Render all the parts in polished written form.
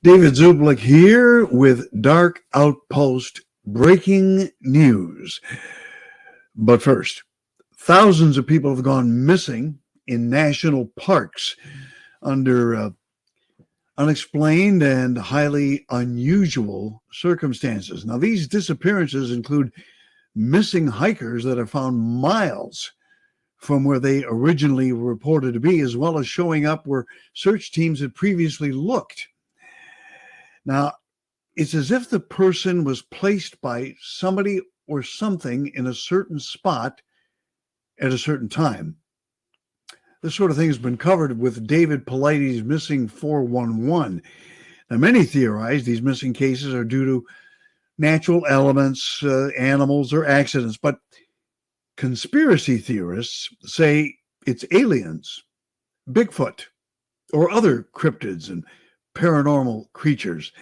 David Zublick here with Dark Outpost breaking news. But first, thousands of people have gone missing in national parks under unexplained and highly unusual circumstances. Now, these disappearances include missing hikers that are found miles from where they originally were reported to be, as well as showing up where search teams had previously looked. Now, it's as if the person was placed by somebody or something in a certain spot at a certain time. This sort of thing has been covered with David Paulides' Missing 411. Now, many theorize these missing cases are due to natural elements, animals, or accidents, but conspiracy theorists say it's aliens, Bigfoot, or other cryptids and paranormal creatures.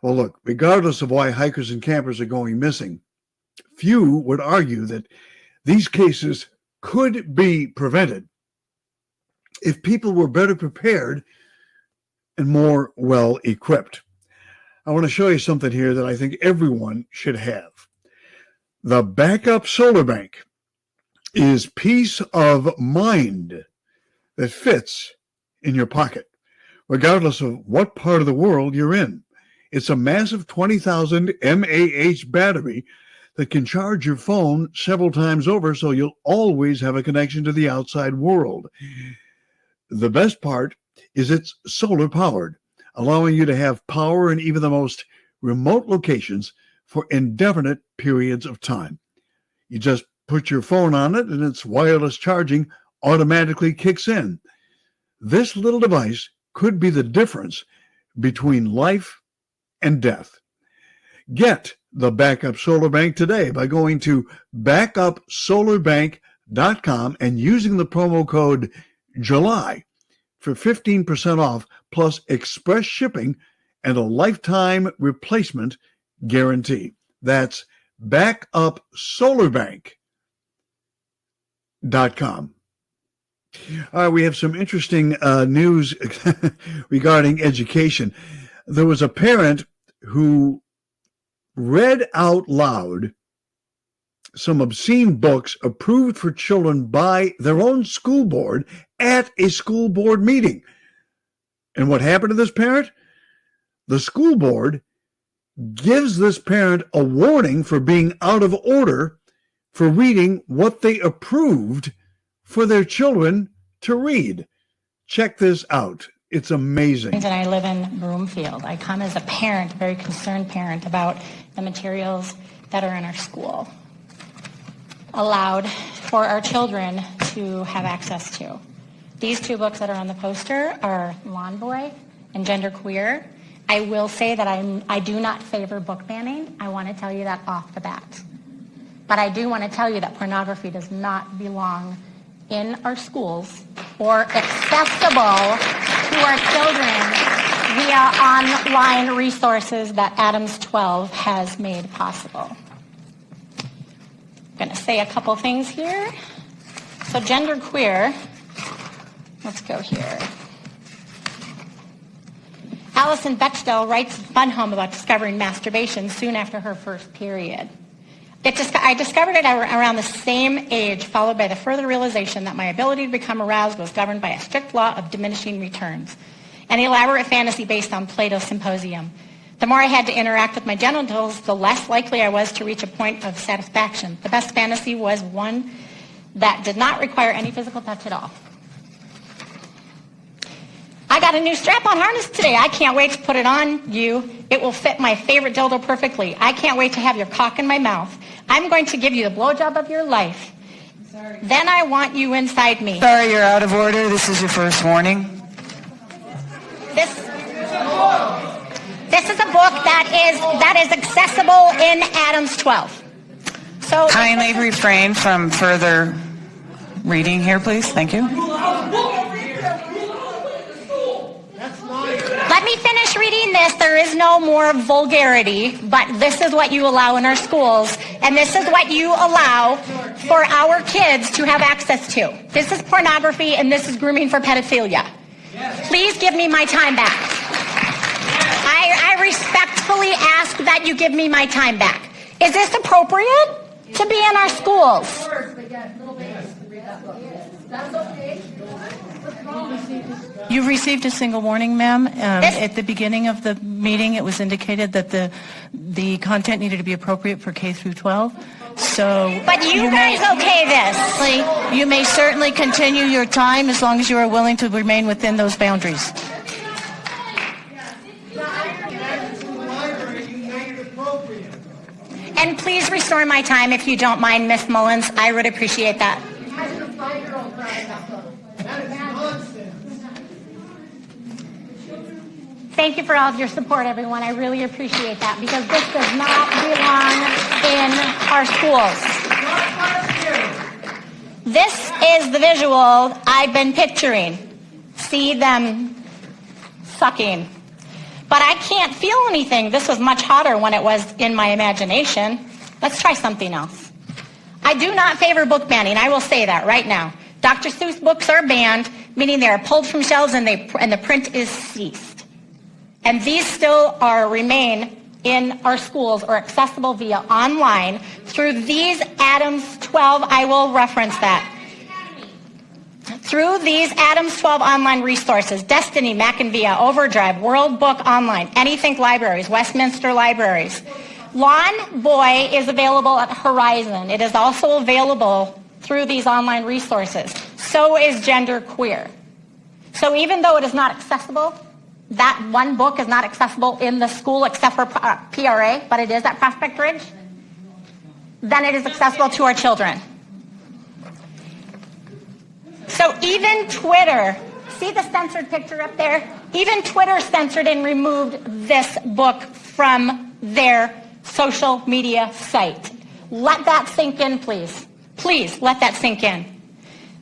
Well, look, regardless of why hikers and campers are going missing, few would argue that these cases could be prevented if people were better prepared and more well-equipped. I want to show you something here that I think everyone should have. The backup solar bank is peace of mind that fits in your pocket, regardless of what part of the world you're in. It's a massive 20,000 mAh battery that can charge your phone several times over, so you'll always have a connection to the outside world. The best part is it's solar powered, allowing you to have power in even the most remote locations for indefinite periods of time. You just put your phone on it and its wireless charging automatically kicks in. This little device could be the difference between life and death. Get the backup solar bank today by going to backupsolarbank.com and using the promo code July for 15% off plus express shipping and a lifetime replacement guarantee. That's backupsolarbank.com. All right, we have some interesting news regarding education. There was a parent who read out loud some obscene books approved for children by their own school board at a school board meeting. And what happened to this parent? The school board gives this parent a warning for being out of order for reading what they approved for their children to read. Check this out. It's amazing. And I live in Broomfield. I come as a parent, a very concerned parent, about the materials that are in our school, allowed for our children to have access to. These two books that are on the poster are Lawn Boy and Genderqueer. I will say that I do not favor book banning. I want to tell you that off the bat. But I do want to tell you that pornography does not belong in our schools or accessible to our children via online resources that Adams 12 has made possible. I'm going to say a couple things here. So Genderqueer, let's go here. Alison Bechdel writes Fun Home about discovering masturbation soon after her first period. I discovered it around the same age, followed by the further realization that my ability to become aroused was governed by a strict law of diminishing returns, an elaborate fantasy based on Plato's Symposium. The more I had to interact with my genitals, the less likely I was to reach a point of satisfaction. The best fantasy was one that did not require any physical touch at all. I got a new strap-on harness today. I can't wait to put it on you. It will fit my favorite dildo perfectly. I can't wait to have your cock in my mouth. I'm going to give you the blowjob of your life. Sorry. Then I want you inside me. Sorry, you're out of order. This is your first warning. This is a book that is accessible in Adams 12. So kindly refrain from further reading here, please. Thank you. Let me finish reading this. There is no more vulgarity, but this is what you allow in our schools, and this is what you allow for our kids to have access to. This is pornography, and this is grooming for pedophilia. Please give me my time back. I respectfully ask that you give me my time back. Is this appropriate to be in our schools? You received a single warning, ma'am. At the beginning of the meeting, it was indicated that the content needed to be appropriate for K through 12. So, but you guys okay this? You may certainly continue your time as long as you are willing to remain within those boundaries. And please restore my time if you don't mind, Miss Mullins. I would appreciate that. Thank you for all of your support, everyone. I really appreciate that, because this does not belong in our schools. This is the visual I've been picturing. See them sucking. But I can't feel anything. This was much hotter when it was in my imagination. Let's try something else. I do not favor book banning. I will say that right now. Dr. Seuss books are banned, meaning they are pulled from shelves and the print is ceased. And these still remain in our schools or accessible via online through these Adams 12. I will reference that. Through these Adams 12 online resources, Destiny, Mac and Via, Overdrive, World Book Online, Anythink Libraries, Westminster Libraries. Lawn Boy is available at Horizon. It is also available through these online resources. So is Gender Queer. So even though it is not accessible, that one book is not accessible in the school except for PRA, but it is at Prospect Ridge, then it is accessible to our children. So even Twitter, see the censored picture up there? Even Twitter censored and removed this book from their social media site. Let that sink in, please. Please let that sink in.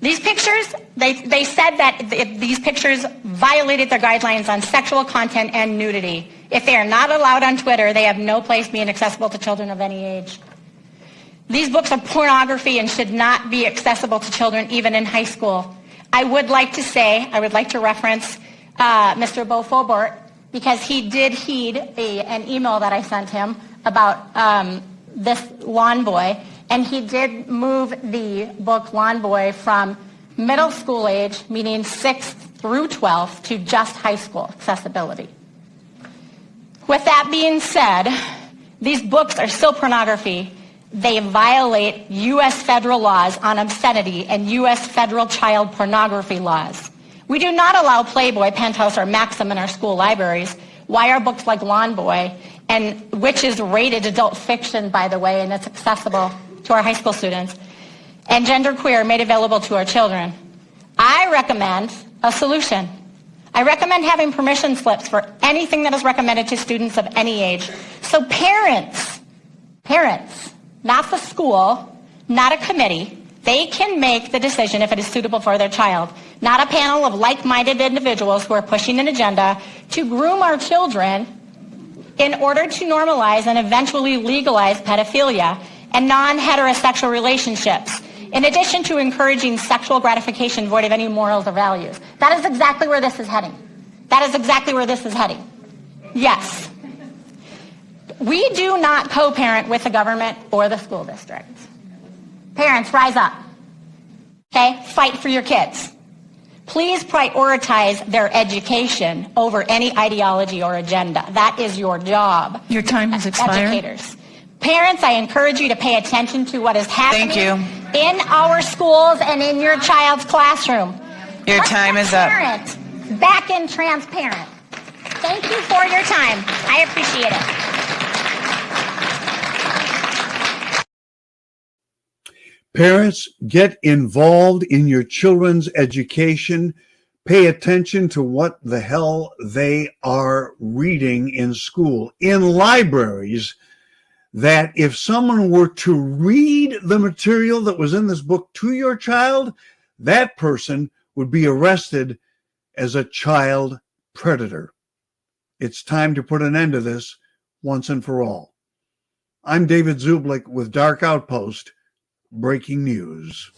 These pictures, they said that these pictures violated their guidelines on sexual content and nudity. If they are not allowed on Twitter, they have no place being accessible to children of any age. These books are pornography and should not be accessible to children even in high school. I would like to reference Mr. Beau Faubert, because he did heed an email that I sent him about this Lawn Boy, and he did move the book Lawn Boy from middle school age, meaning 6th through 12th, to just high school accessibility. With that being said, these books are still pornography. They violate U.S. federal laws on obscenity and U.S. federal child pornography laws. We do not allow Playboy, Penthouse, or Maxim in our school libraries. Why are books like Lawn Boy, which is rated adult fiction, by the way, and it's accessible to our high school students, and Gender Queer made available to our children? I recommend a solution. I recommend having permission slips for anything that is recommended to students of any age. So parents, not the school, not a committee, they can make the decision if it is suitable for their child. Not a panel of like-minded individuals who are pushing an agenda to groom our children in order to normalize and eventually legalize pedophilia and non-heterosexual relationships, in addition to encouraging sexual gratification void of any morals or values. That is exactly where this is heading. That is exactly where this is heading. Yes. We do not co-parent with the government or the school district. Parents, rise up. Okay? Fight for your kids. Please prioritize their education over any ideology or agenda. That is your job. Your time has expired. Educators. Parents, I encourage you to pay attention to what is happening Thank you. in our schools and in your child's classroom. Your time is up. Parent, back in transparent. Thank you for your time. I appreciate it. Parents, get involved in your children's education. Pay attention to what the hell they are reading in school, in libraries, that if someone were to read the material that was in this book to your child, that person would be arrested as a child predator. It's time to put an end to this once and for all. I'm David Zublick with Dark Outpost. Breaking news.